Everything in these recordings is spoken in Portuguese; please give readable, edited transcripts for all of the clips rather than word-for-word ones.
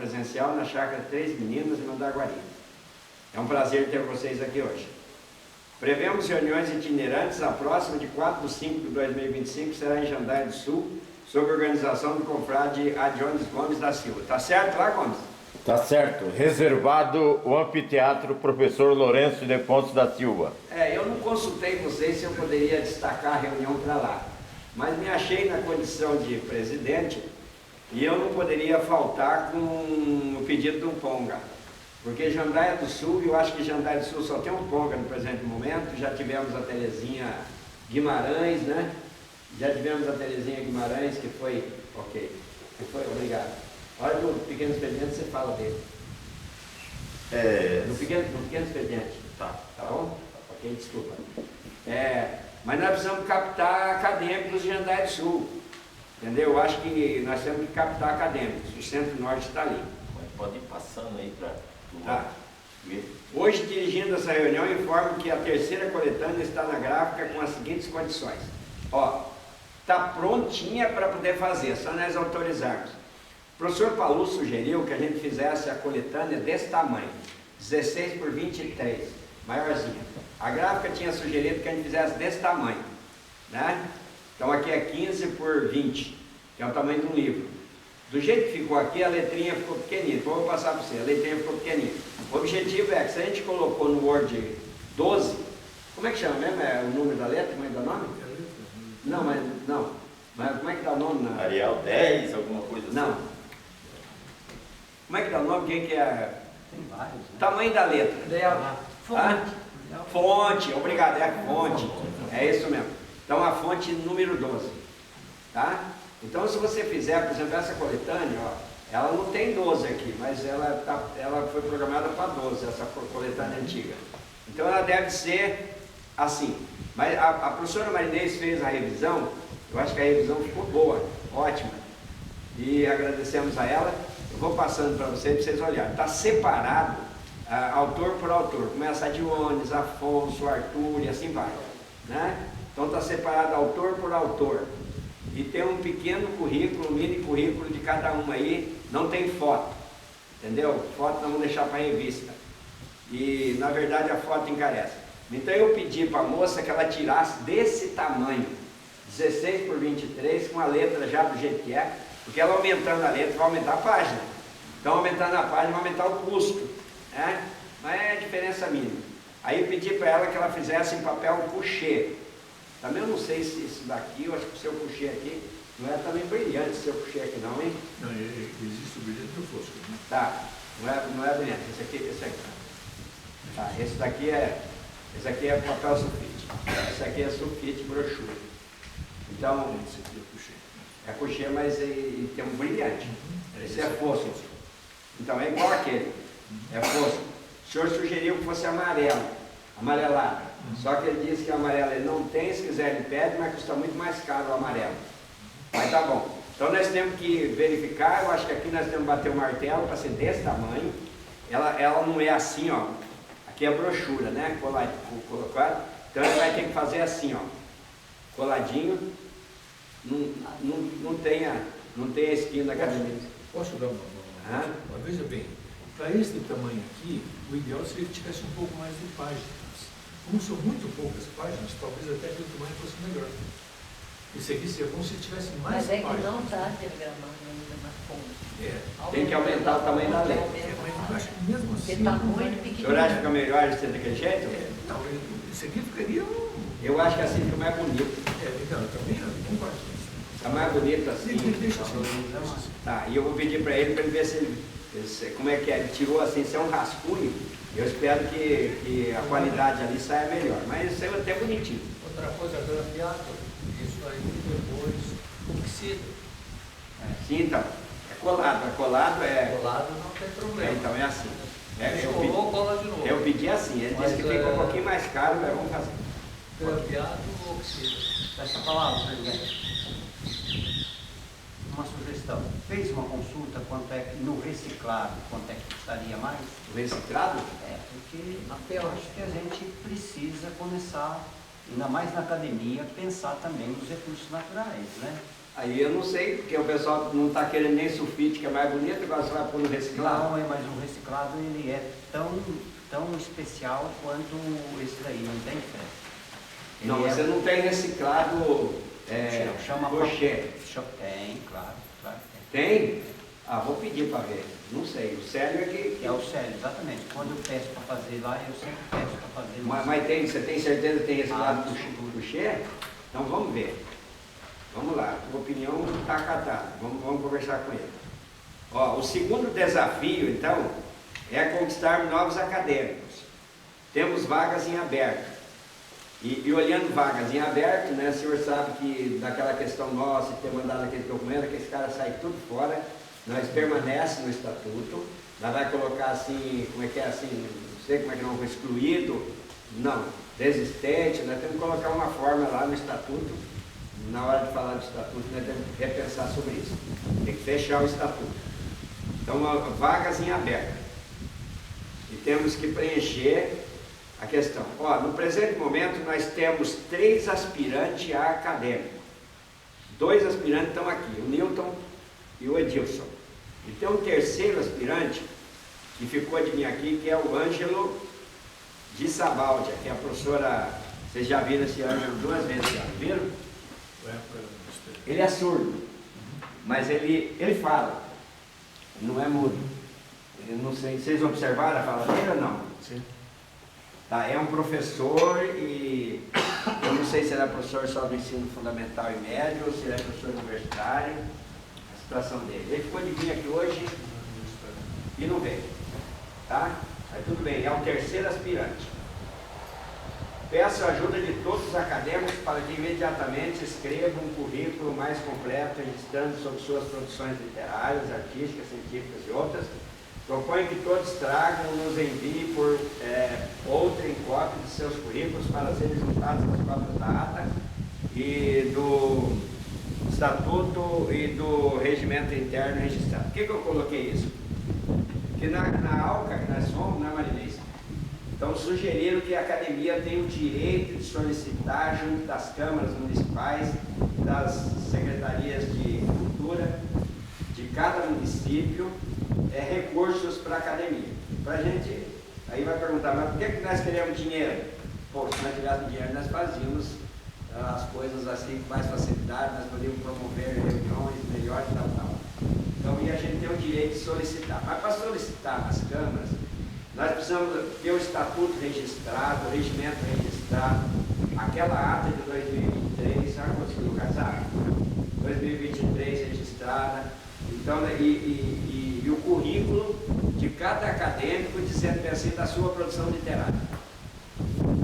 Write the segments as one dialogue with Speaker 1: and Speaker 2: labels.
Speaker 1: presencial na Chácara Três Meninas, em Mandaguari. É um prazer ter vocês aqui hoje. Prevemos reuniões itinerantes, a próxima de 4/5/2025 será em Jandaia do Sul, sob organização do confrade Adiones Gomes da Silva. Tá certo lá, Gomes?
Speaker 2: Tá certo. Reservado o anfiteatro Professor Lourenço de Pontes da Silva.
Speaker 1: Eu não consultei vocês se eu poderia destacar a reunião para lá, mas me achei na condição de presidente e eu não poderia faltar com o pedido do Ponga, porque Jandaia do Sul, eu acho que Jandaia do Sul só tem um Ponga no presente momento. Já tivemos a Terezinha Guimarães, né? Já tivemos a Terezinha Guimarães, que foi, ok, que foi, obrigado. Olha, no pequeno expediente você fala dele. No pequeno expediente.
Speaker 2: Tá.
Speaker 1: Tá bom? Ok, desculpa. Mas nós precisamos captar acadêmicos de Jandaia do Sul. Entendeu? Eu acho que nós temos que captar acadêmicos. O Centro-Norte está ali.
Speaker 2: Pode ir passando aí para
Speaker 1: Tá. Hoje, dirigindo essa reunião, informo que a terceira coletânea está na gráfica com as seguintes condições. Ó, está prontinha para poder fazer, só nós autorizarmos. O professor Palu sugeriu que a gente fizesse a coletânea desse tamanho, 16 por 23, maiorzinha. A gráfica tinha sugerido que a gente fizesse desse tamanho, né? Então aqui é 15 por 20, que é o tamanho de um livro. Do jeito que ficou aqui, a letrinha ficou pequenininha. Então eu vou passar para você, a letrinha ficou pequenininha. O objetivo é que se a gente colocou no Word 12, como é que chama mesmo? É o número da letra? Como é que dá o nome? Não. Mas como é que dá o nome?
Speaker 2: Arial 10, alguma coisa assim?
Speaker 1: Não. Como é que dá o nome? Quem que é?
Speaker 3: Tem vários, né?
Speaker 1: Tamanho da letra. Fonte, obrigado, é a fonte. É isso mesmo. Então a fonte número 12. Tá? Então se você fizer, por exemplo, essa coletânea, ó, ela não tem 12 aqui, mas ela foi programada para 12, essa coletânea antiga. Então ela deve ser assim. Mas a professora Marinês fez a revisão, eu acho que a revisão ficou boa, ótima. E agradecemos a ela. Eu vou passando para vocês olharem. Está separado, autor por autor. Começa a Diones, Afonso, Arthur e assim vai. Né? Então está separado autor por autor. E tem um pequeno currículo, um mini currículo de cada um aí. Não tem foto. Entendeu? Foto não vamos deixar para revista. E na verdade a foto encarece. Então eu pedi para a moça que ela tirasse desse tamanho, 16 por 23, com a letra já do jeito que é, porque ela aumentando a letra vai aumentar a página. Então aumentando a página vai aumentar o custo, né? Mas é diferença mínima. Aí eu pedi para ela que ela fizesse em papel couché. Também eu não sei se isso daqui, eu acho que o seu couché aqui não é também brilhante, o seu couché aqui não, hein?
Speaker 4: Não, existe o brilhante do fosco, né?
Speaker 1: Tá, não é brilhante, esse aqui. Tá, esse aqui é papel sulfite. Esse aqui é sulfite brochura. Então,
Speaker 4: Esse aqui é couché.
Speaker 1: é couché, mas tem um brilhante. Esse é fosco. Então é igual aquele. É fosco. O senhor sugeriu que fosse amarelado. Só que ele disse que o amarelo ele não tem, se quiser ele pede, mas custa muito mais caro o amarelo. Mas tá bom. Então nós temos que verificar, eu acho que aqui nós temos que bater o martelo para ser desse tamanho. Ela não é assim, ó. Aqui é a brochura, né? Colocado. Então ele vai ter que fazer assim, ó. Coladinho. Não tem a esquina da caneta.
Speaker 4: Posso dar uma veja bem, para esse tamanho aqui, o ideal seria que tivesse um pouco mais de páginas. Como são muito poucas páginas, talvez até que o tamanho fosse melhor. Esse aqui seria como se tivesse mais páginas.
Speaker 5: Mas é que não está diagramando ainda na fonte.
Speaker 1: Tem que aumentar o tamanho da letra.
Speaker 4: Mas eu acho que mesmo assim...
Speaker 5: Porque está muito
Speaker 1: O
Speaker 5: pequenininho.
Speaker 1: senhor acha que fica melhor de ser daquele jeito?
Speaker 4: Não, esse aqui ficaria...
Speaker 1: Eu acho que assim fica mais bonito.
Speaker 4: Então, eu também concordo.
Speaker 1: Fica mais bonito assim.
Speaker 4: Deixa assim.
Speaker 1: Tá, e eu vou pedir para ele ver se ele, como é que é, ele tirou assim, se é um rascunho. Eu espero que a qualidade ali saia melhor, mas saiu até bonitinho.
Speaker 3: Outra coisa, grampeado, isso aí depois oxida.
Speaker 1: Sim, então, é colado,
Speaker 3: Colado não tem problema.
Speaker 1: então é assim.
Speaker 3: Colou, cola de novo.
Speaker 1: Eu pedi assim, ele disse que fica um pouquinho mais caro, mas vamos fazer.
Speaker 3: Grampeado, oxida.
Speaker 6: Essa palavra, presidente. Uma sugestão. Fez uma consulta quanto é que no reciclado, quanto é que custaria mais?
Speaker 1: O reciclado?
Speaker 6: Porque eu acho que a gente precisa começar, ainda mais na academia, pensar também nos recursos naturais, né?
Speaker 1: Aí eu não sei, porque o pessoal não está querendo nem sulfite, que é mais bonito, agora você vai pôr no reciclado.
Speaker 6: Não, mas o reciclado ele é tão especial quanto esse daí, não tem diferença.
Speaker 1: Não, você não tem reciclado
Speaker 6: chama
Speaker 1: crochê.
Speaker 6: Tem, claro que
Speaker 1: tem. Tem? Ah, vou pedir para ver. Não sei, o Célio é que...
Speaker 6: É o Célio, exatamente. Quando eu peço para fazer lá, eu sempre peço para fazer.
Speaker 1: Mas você tem certeza que tem reciclado crochê? Então vamos ver. Vamos lá, a tua opinião está acatada. Vamos conversar com ele. Ó, o segundo desafio, então, é conquistar novos acadêmicos. Temos vagas em aberto. E olhando vagas em aberto, né, o senhor sabe que daquela questão nossa, de ter mandado aquele documento, que esse cara sai tudo fora, nós permanece no estatuto, nós vai colocar assim, como é que é assim, não sei como é que não foi excluído, não, desistente, nós temos que colocar uma forma lá no estatuto, na hora de falar do estatuto, nós temos que repensar sobre isso, tem que fechar o estatuto. Então, vagas em aberto, e temos que preencher a questão. Ó, no presente momento nós temos 3 aspirantes a acadêmico. 2 aspirantes estão aqui, o Newton e o Edilson. E tem um terceiro aspirante que ficou de vir aqui, que é o Ângelo de Sabaldia, que é a professora, vocês já viram esse Ângelo 2 vezes, já viram? Ele é surdo, mas ele fala, não é mudo. Eu não sei, vocês observaram a fala dele ou não?
Speaker 4: Sim.
Speaker 1: Tá, é um professor e eu não sei se ele é professor só do ensino fundamental e médio ou se ele é professor universitário, a situação dele. Ele ficou de vir aqui hoje e não veio, tá? Mas tudo bem, é o terceiro aspirante. Peço a ajuda de todos os acadêmicos para que imediatamente escrevam um currículo mais completo, registrando sobre suas produções literárias, artísticas, científicas e outras. Proponho que todos tragam, nos enviem por outrem cópia de seus currículos para serem juntados nas cópias da ata e do estatuto e do regimento interno registrado. Por que eu coloquei isso? Porque na ALCA que nós somos, né, Marinês? Então sugeriram que a academia tem o direito de solicitar junto das câmaras municipais, das secretarias de cultura de cada município, recursos para a academia. Para a gente, aí vai perguntar, mas por que nós queremos dinheiro? Pô, se nós tivéssemos dinheiro, nós fazíamos as coisas assim com mais facilidade, nós podíamos promover reuniões melhores e tal. Então, e a gente tem o direito de solicitar. Mas para solicitar nas câmaras, nós precisamos ter o estatuto registrado, o regimento registrado, aquela ata de 2023, sabe quantos lugares? 2023 registrada. Então, e o currículo de cada acadêmico dizendo assim da sua produção literária,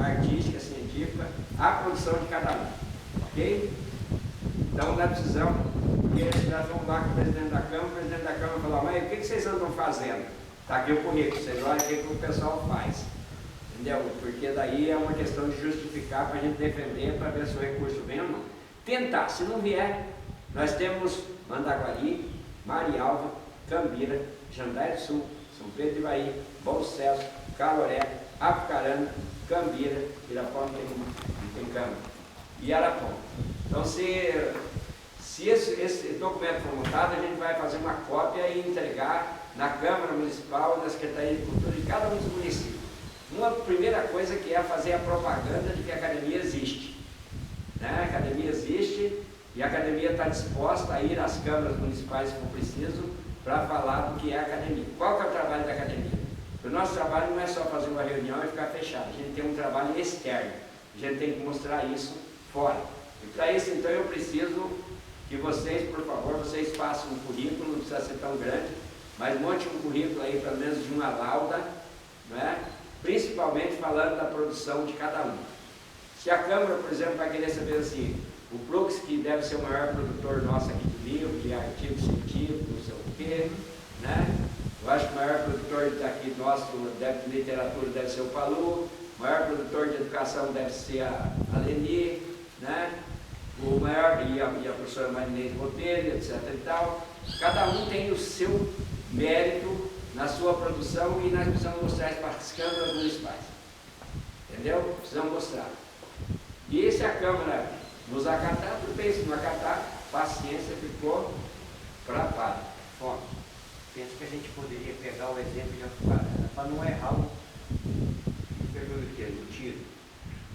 Speaker 1: artística, científica, a produção de cada um, ok? Então nós precisamos, porque nós vamos lá com o presidente da Câmara falar, mas o que vocês andam fazendo? Está aqui o currículo, vocês olham o que o pessoal faz, entendeu? Porque daí é uma questão de justificar para a gente defender, para ver se o recurso vem ou não. Tentar, se não vier, nós temos Mandaguari, Marialva, Cambira, Jandai do Sul, São Pedro de Ivaí, Bom Sucesso, Caloré, Apucarana, Cambira, Irapó não tem Câmara, e Arapó. Então, se esse documento for montado, a gente vai fazer uma cópia e entregar na Câmara Municipal e na Secretaria de Cultura de cada um dos municípios. Uma primeira coisa que é fazer a propaganda de que a academia existe. Né? A academia existe e a academia está disposta a ir às câmaras municipais, se for preciso, para falar do que é a academia. Qual que é o trabalho da academia? O nosso trabalho não é só fazer uma reunião e ficar fechado. A gente tem um trabalho externo. A gente tem que mostrar isso fora. E para isso, então, eu preciso que vocês, por favor, vocês façam um currículo, não precisa ser tão grande, mas monte um currículo aí, pelo menos de uma lauda, né? Principalmente falando da produção de cada um. Se a Câmara, por exemplo, vai querer saber assim, o Brooks, que deve ser o maior produtor nosso aqui de livro, de artigo científico, não sei o quê, né? Eu acho que o maior produtor daqui nosso de literatura deve ser o Palu, o maior produtor de educação deve ser a Leni, né? O maior, e a professora Marinês Botelho, etc. e tal. Cada um tem o seu mérito na sua produção e nós precisamos mostrar isso para as câmaras municipais. Entendeu? Precisamos mostrar. E se a Câmara nos acatar, tudo bem, se não acatar, paciência ficou para padre.
Speaker 6: Bom, penso que a gente poderia pegar o exemplo de Apucarana, para não errar o tiro.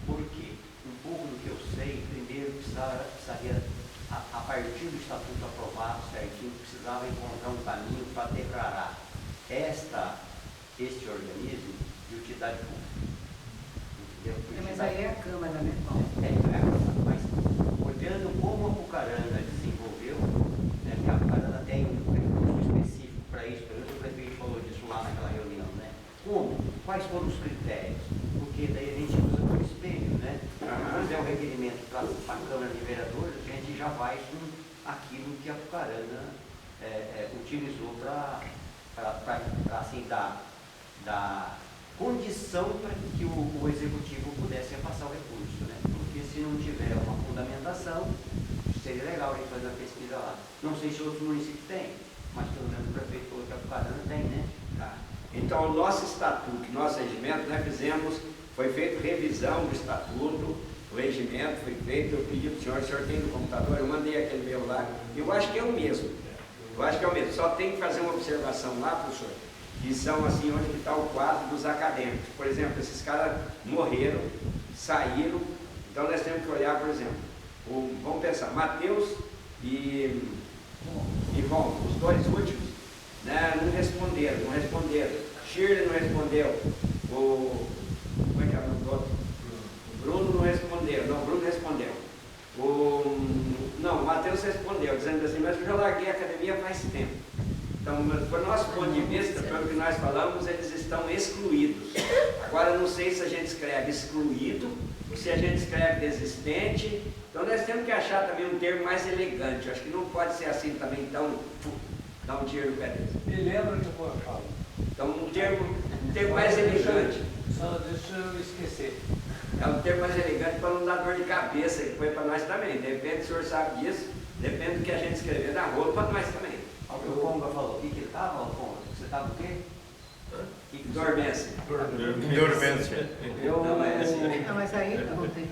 Speaker 6: Porque, um pouco do que eu sei, primeiro precisaria, a partir do estatuto aprovado certinho, precisava encontrar um caminho para declarar este organismo de utilidade pública. Entendeu?
Speaker 5: Mas aí é a Câmara, né?
Speaker 6: Mas olhando como a Apucarana desenvolveu, né, que a Apucarana tem um recurso específico para isso, pelo menos o prefeito falou disso lá naquela reunião, né? Como? Quais foram os critérios? Porque daí a gente usa por espelho, né? Se fizer um requerimento para a Câmara de Vereadores, a gente já vai com aquilo que a Apucarana utilizou para assim, dar condição para que o Executivo pudesse repassar o recurso, né? Porque se não tiver uma fundamentação, seria legal a gente fazer uma pesquisa lá. Não sei se outros municípios têm, mas pelo menos o prefeito falou que a Apucarana tem, né?
Speaker 1: Tá. Então, o nosso estatuto, nosso regimento, nós fizemos, foi feita revisão do estatuto, o regimento foi feito, eu pedi para o senhor tem no computador, eu mandei aquele meu lá, eu acho que é o mesmo. Eu acho que é o mesmo, só tem que fazer uma observação lá, professor, que são assim, onde está o quadro dos acadêmicos. Por exemplo, esses caras morreram, saíram, então nós temos que olhar, por exemplo, vamos pensar, Mateus e bom, os dois últimos, né, não responderam. Shirley não respondeu, como é que é o nome do outro? O Bruno não respondeu, não, o Bruno respondeu. Não, o Mateus respondeu, dizendo assim, mas eu já larguei a academia faz tempo. Então, por nosso ponto de vista, pelo que nós falamos, eles estão excluídos. Agora, não sei se a gente escreve excluído, ou se a gente escreve desistente. Então, nós temos que achar também um termo mais elegante. Eu acho que não pode ser assim também tão... dar um tiro no pé deles.
Speaker 3: Me lembra que eu vou achar.
Speaker 1: Então, um termo mais elegante.
Speaker 3: Só deixa eu esquecer.
Speaker 1: É um termo mais elegante para não dar dor de cabeça, que foi para nós também. De repente, o senhor sabe disso, depende do que a gente escrever na rua, para nós também.
Speaker 6: O Conga falou, o que ele estava, Conga? Você estava o quê?
Speaker 1: Dormência.
Speaker 2: Dormência.
Speaker 1: Não, mas assim.
Speaker 5: Não, mas aí não tem.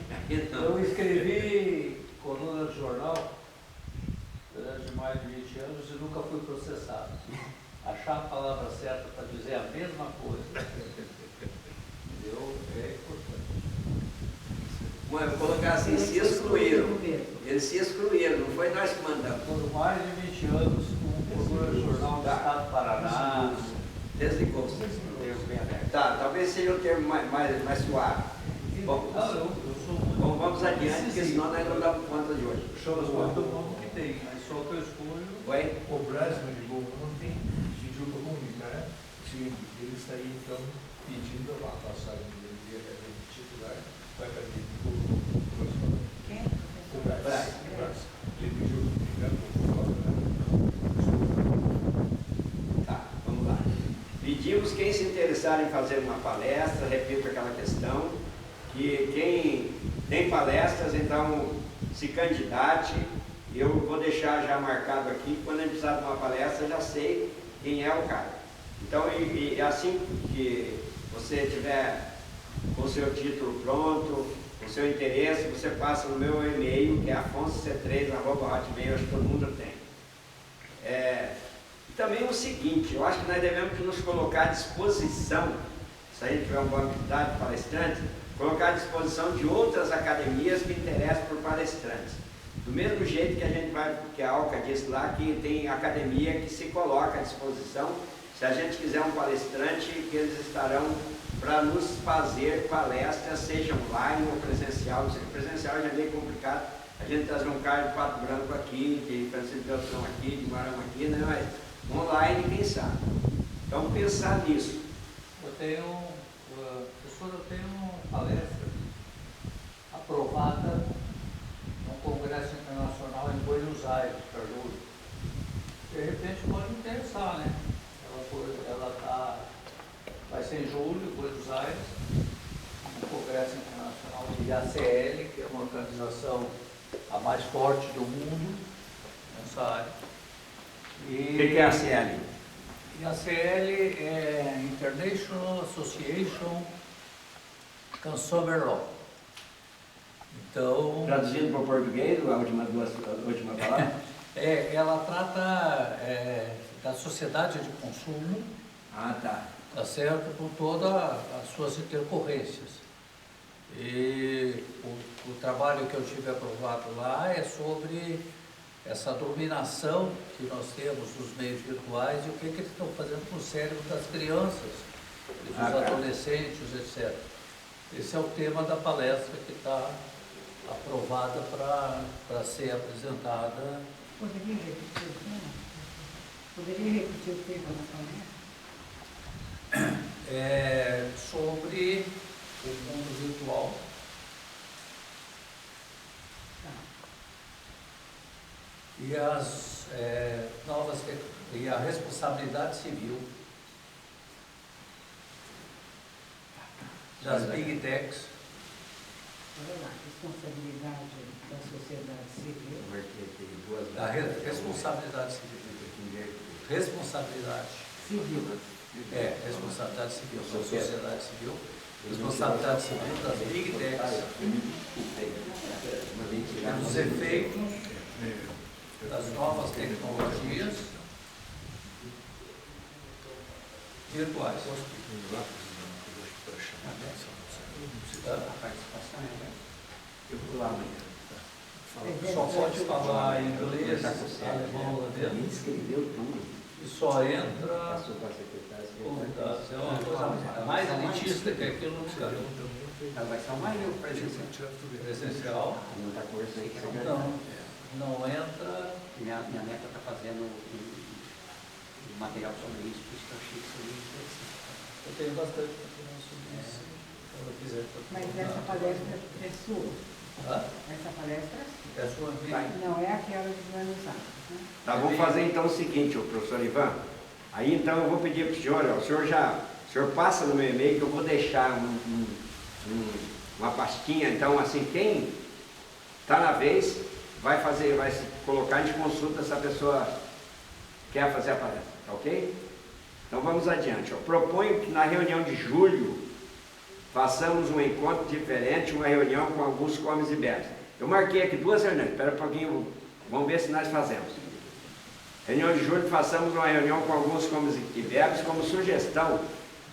Speaker 3: Eu escrevi coluna de jornal durante mais de 20 anos e nunca fui processado. Achar a palavra certa para dizer a mesma coisa. Entendeu? É importante.
Speaker 1: Bom, eu vou colocar assim, se excluíram. Eles se excluíram, não foi nós que mandamos.
Speaker 3: Por mais de 20 anos, com coluna de jornal do Estado do Paraná.
Speaker 1: Desligou-se. Tá, talvez seja um termo mais suave. Bom,
Speaker 3: Não, eu sou muito.
Speaker 1: bom, vamos adiante, porque senão nós não damos conta de hoje.
Speaker 3: Chama muito bom que tem, mas só que eu escolho.
Speaker 1: Oi?
Speaker 4: O Brasil me ligou ontem, pediu para comunicar o seguinte, ele está aí então pedindo a passagem dele de titular para a academia de Bolsonaro.
Speaker 5: Quem?
Speaker 4: O Brasil. Ele pediu para comunicar.
Speaker 1: Tá, vamos lá. Pedimos quem se interessar em fazer uma palestra, repito aquela questão, que quem tem palestras, então se candidate. Eu vou deixar já marcado aqui, quando a gente precisar de uma palestra, já sei quem é o cara. Então, e assim que você tiver com o seu título pronto, com o seu interesse, você passa no meu e-mail, que é afonsoc3@hotmail, acho que todo mundo tem. E também o seguinte, eu acho que nós devemos nos colocar à disposição, se a gente tiver uma boa habilidade de palestrante, colocar à disposição de outras academias que interessam por palestrantes. Do mesmo jeito que a gente vai, que a Alca disse lá, que tem academia que se coloca à disposição, se a gente quiser um palestrante, que eles estarão para nos fazer palestras, seja online ou presencial. Presencial já é meio complicado, a gente trazer um cara de Pato Branco aqui, de Francisco Beltrão aqui, de Guarama aqui, né? Mas online, quem sabe. Então, pensar nisso.
Speaker 3: Professor, eu tenho uma palestra aprovada no Congresso Internacional em Buenos Aires, para julho. De repente pode interessar, né? Vai ser em julho, Buenos Aires, no Congresso Internacional de IACL, que é uma organização a mais forte do mundo nessa área.
Speaker 1: O que é a ACL?
Speaker 3: IACL é International Association Consumer Law. Então,
Speaker 1: Traduzindo para o português, a última palavra?
Speaker 3: Ela trata da sociedade de consumo,
Speaker 1: Ah, tá.
Speaker 3: tá certo? Com todas as suas intercorrências. E o trabalho que eu tive aprovado lá é sobre essa dominação que nós temos dos meios virtuais e o que eles estão fazendo com o cérebro das crianças, dos adolescentes, etc. Esse é o tema da palestra que está aprovada para ser apresentada.
Speaker 5: Poderia repetir o tema? Poderia repetir o tema da palestra?
Speaker 3: Sobre o mundo virtual. E as e a responsabilidade civil das Big Techs.
Speaker 5: Olha lá, responsabilidade da sociedade civil.
Speaker 3: Da responsabilidade civil. Responsabilidade.
Speaker 5: Civil.
Speaker 3: Responsabilidade civil da sociedade civil. Responsabilidade civil das Big Techs. Dos efeitos das novas tecnologias virtuais. Só pode falar inglês, alemão, holandês. E só entra convidados. É uma coisa mais elitista que aquilo no lugar.
Speaker 6: Vai ser uma reunião
Speaker 3: Presencial. Não entra.
Speaker 6: Minha neta está fazendo um material sobre isso, por isso que eu achei que seria interessante.
Speaker 3: Eu tenho bastante para falar sobre isso. Se ela quiser.
Speaker 5: Mas essa palestra é sua? Essa palestra
Speaker 3: é sua?
Speaker 5: Não é aquela que vai usar. Né?
Speaker 1: Tá, vamos fazer então o seguinte, professor Ivan. Aí então eu vou pedir para o senhor, o senhor passa no meu e-mail que eu vou deixar uma pastinha, então assim, quem está na vez vai se colocar, a gente consulta se a pessoa quer fazer a palestra, tá ok? Então vamos adiante. Proponho que na reunião de julho façamos um encontro diferente, uma reunião com alguns comes e bebes. Eu marquei aqui 2 reuniões, espera um pouquinho, vamos ver se nós fazemos. Reunião de julho, façamos uma reunião com alguns comes e bebes, como sugestão,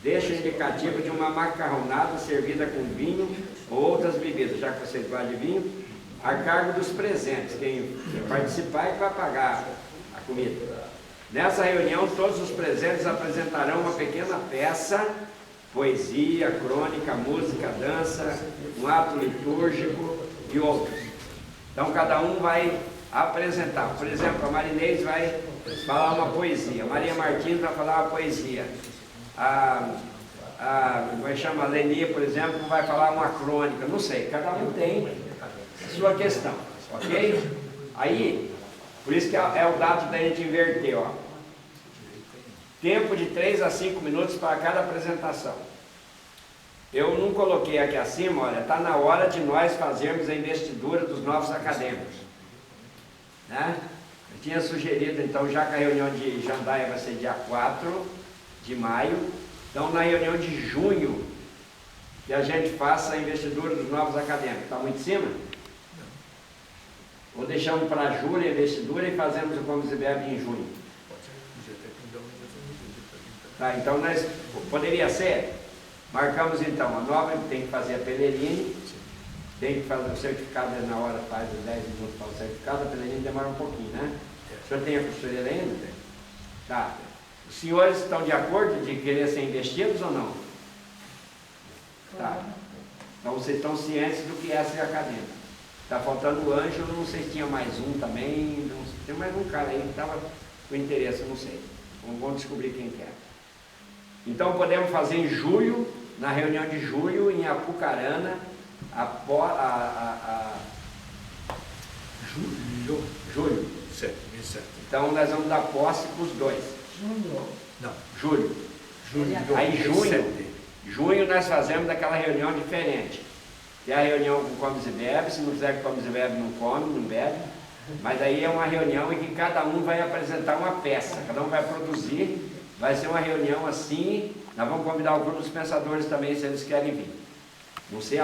Speaker 1: deixa o indicativo de uma macarronada servida com vinho ou outras bebidas, já que vocês gostam de vinho, a cargo dos presentes, quem participar é que vai pagar a comida. Nessa reunião, todos os presentes apresentarão uma pequena peça, poesia, crônica, música, dança, um ato litúrgico e outros. Então, cada um vai apresentar. Por exemplo, a Marinês vai falar uma poesia, a Maria Martins vai falar uma poesia, a Leni, por exemplo, vai falar uma crônica, não sei, cada um tem sua questão, ok? Aí, por isso que é o dado da gente inverter, ó. Tempo de 3 a 5 minutos para cada apresentação. Eu não coloquei aqui acima, olha, está na hora de nós fazermos a investidura dos novos acadêmicos. Né? Eu tinha sugerido, então, já que a reunião de Jandaia vai ser dia 4 de maio, então na reunião de junho, que a gente faça a investidura dos novos acadêmicos. Está muito em cima? Ou deixamos para julho a investidura e fazemos o Comes e Bebe em junho? Tá, então nós, poderia ser? Marcamos então, a nova tem que fazer a Pellegrini, tem que fazer o certificado na hora, faz os 10 minutos para o certificado, a Pellegrini demora um pouquinho, né? O senhor tem a costureira ainda? Tá. Os senhores estão de acordo de querer ser investidos ou não? Tá. Então vocês estão cientes do que é ser acadêmico. Está faltando o Ângelo, não sei se tinha mais um também, não sei, tem mais um cara aí que estava com interesse, eu não sei. Vamos descobrir quem que é. Então podemos fazer em julho, na reunião de julho, em Apucarana, julho.
Speaker 4: Certo.
Speaker 1: Então nós vamos dar posse para os 2.
Speaker 5: Junho.
Speaker 4: Não.
Speaker 1: Julho. Aí junho nós fazemos aquela reunião diferente. Que é a reunião com comes e bebe, se não quiser que comes e bebe, não come, não bebe. Mas aí é uma reunião em que cada um vai apresentar uma peça, cada um vai produzir. Vai ser uma reunião assim, nós vamos convidar o grupo dos pensadores também, se eles querem vir. Não sei